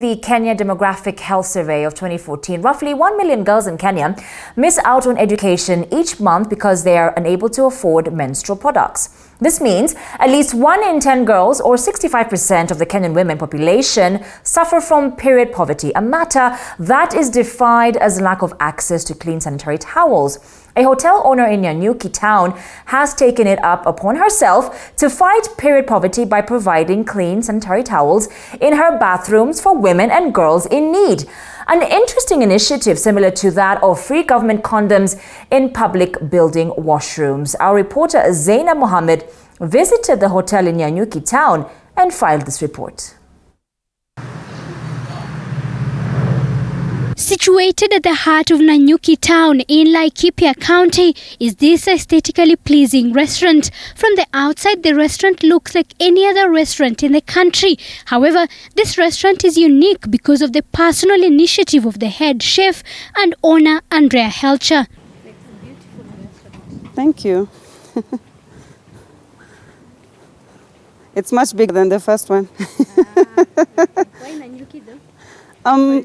The Kenya Demographic Health Survey of 2014, roughly 1 million girls in Kenya miss out on education each month because they are unable to afford menstrual products. This means at least 1 in 10 girls, or 65% of the Kenyan women population, suffer from period poverty, a matter that is defined as lack of access to clean sanitary towels. A hotel owner in Nanyuki town has taken it up upon herself to fight period poverty by providing clean sanitary towels in her bathrooms for women and girls in need. An interesting initiative similar to that of free government condoms in public building washrooms. Our reporter Zaina Mohammed visited the hotel in Nanyuki town and filed this report. Situated at the heart of Nanyuki town in Laikipia County is this aesthetically pleasing restaurant. From the outside, the restaurant looks like any other restaurant in the country. However, this restaurant is unique because of the personal initiative of the head chef and owner, Andrea Heltcher. It's a beautiful restaurant. Thank you. It's much bigger than the first one. Why Nanyuki though?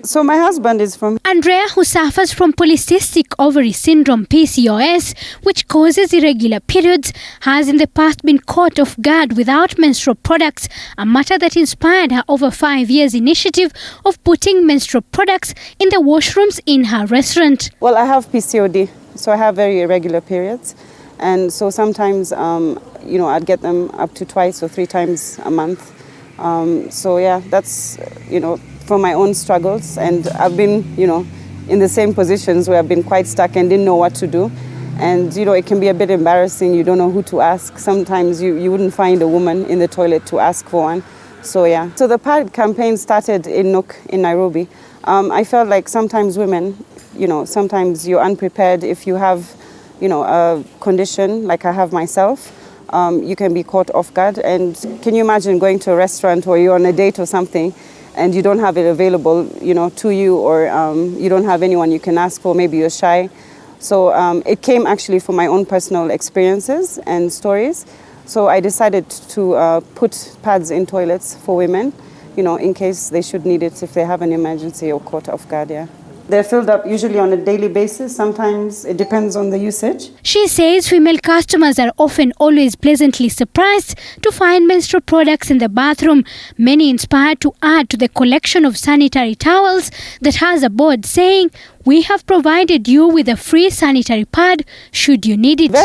So my husband is from... Andrea, who suffers from polycystic ovary syndrome (PCOS), which causes irregular periods, has in the past been caught off guard without menstrual products, a matter that inspired her over 5 years initiative of putting menstrual products in the washrooms in her restaurant. Well, I have PCOD, so I have very irregular periods. And so sometimes, I'd get them up to 2 or 3 times a month. So yeah, that's, for my own struggles, and I've been, in the same positions where I've been quite stuck and didn't know what to do. And, it can be a bit embarrassing. You don't know who to ask. Sometimes you wouldn't find a woman in the toilet to ask for one. So, yeah. So the pad campaign started in Nook in Nairobi. I felt like sometimes women, sometimes you're unprepared. If you have, a condition like I have myself, you can be caught off guard. And can you imagine going to a restaurant or you're on a date or something, and you don't have it available, to you, or you don't have anyone you can ask for, maybe you're shy. So it came actually from my own personal experiences and stories. So I decided to put pads in toilets for women, in case they should need it if they have an emergency or caught off guard, yeah. They're filled up usually on a daily basis. Sometimes it depends on the usage. She says female customers are often always pleasantly surprised to find menstrual products in the bathroom, many inspired to add to the collection of sanitary towels that has a board saying, "We have provided you with a free sanitary pad should you need it."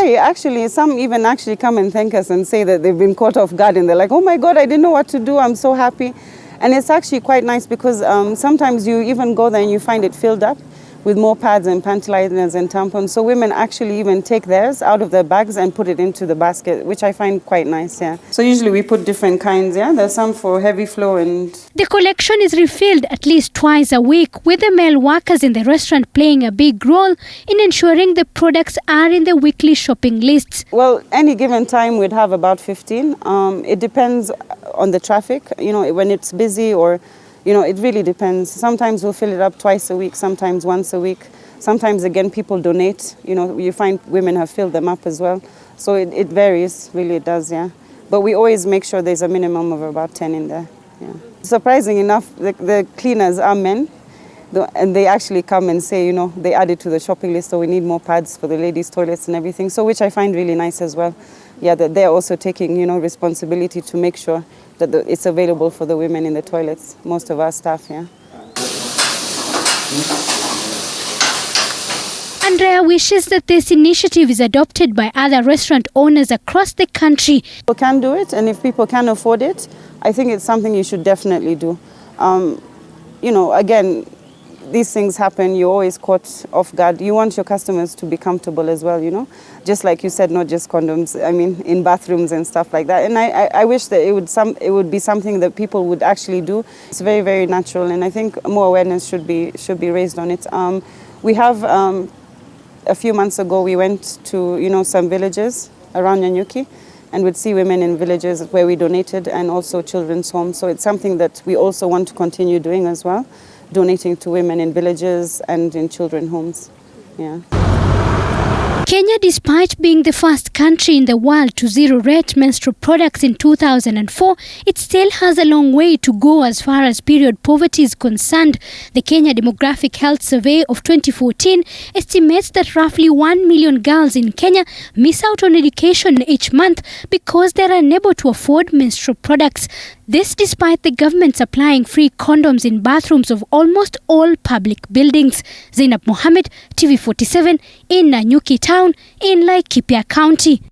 Some even actually come and thank us and say that they've been caught off guard and they're like, "Oh my God, I didn't know what to do. I'm so happy." And it's actually quite nice because sometimes you even go there and you find it filled up with more pads and panty liners and tampons. So women actually even take theirs out of their bags and put it into the basket, which I find quite nice, yeah. So usually we put different kinds, yeah. There's some for heavy flow and... The collection is refilled at least twice a week, with the male workers in the restaurant playing a big role in ensuring the products are in the weekly shopping lists. Well, any given time we'd have about 15. It depends on the traffic, when it's busy, or it really depends. Sometimes we'll fill it up twice a week, sometimes once a week. Sometimes again people donate, you find women have filled them up as well. So it varies, really it does, yeah. But we always make sure there's a minimum of about 10 in there, yeah. Surprising enough, the cleaners are men, and they actually come and say, they added to the shopping list, so we need more pads for the ladies' toilets and everything. So which I find really nice as well. Yeah, that they're also taking, responsibility to make sure that it's available for the women in the toilets, most of our staff, yeah. Andrea wishes that this initiative is adopted by other restaurant owners across the country. People can do it, and if people can afford it, I think it's something you should definitely do. Again, these things happen, you're always caught off guard. You want your customers to be comfortable as well, Just like you said, not just condoms, in bathrooms and stuff like that. And I wish that it would be something that people would actually do. It's very, very natural, and I think more awareness should be raised on it. We have, a few months ago, we went to, some villages around Nanyuki, and would see women in villages where we donated, and also children's homes. So it's something that we also want to continue doing as well, donating to women in villages and in children's homes, yeah. Kenya, despite being the first country in the world to zero-rate menstrual products in 2004, it still has a long way to go as far as period poverty is concerned. The Kenya Demographic Health Survey of 2014 estimates that roughly 1 million girls in Kenya miss out on education each month because they are unable to afford menstrual products. This despite the government supplying free condoms in bathrooms of almost all public buildings. Zainab Mohammed, TV47 in Nanyuki town in Laikipia County.